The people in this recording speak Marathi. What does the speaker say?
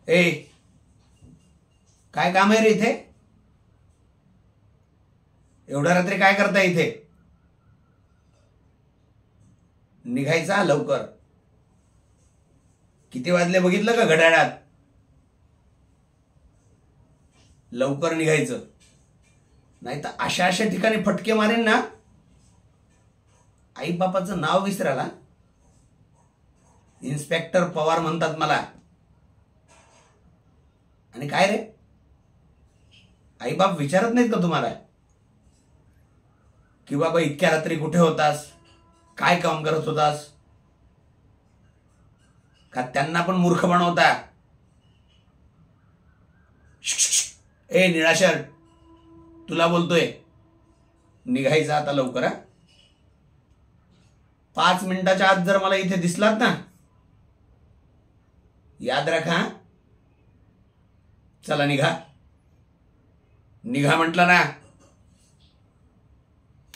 ए, काय काम आहे रे इथे? एवढ्या रात्री काय करता इथे? निघायचा लवकर. किती वाजले बघितलं का घड्याळात? लवकर निघायचं, नाही तर अशा अशा ठिकाणी फटके मारेन ना. आई बापाचं नाव विसराला. इन्स्पेक्टर पवार म्हणतात मला. आणि काय रे, आई बाप विचारत नाहीत का तुम्हाला की बाबा इतक्या रात्री कुठे होतास, काय काम करत होतास? का त्यांना पण मूर्ख बनवता? ए निळा शर्ट, तुला बोलतोय, निघायचं आता लवकर. 5 मिनिटाच्या आत जर मला इथे दिसलात ना, याद रखा. चला निघा, निघा म्हटलं ना.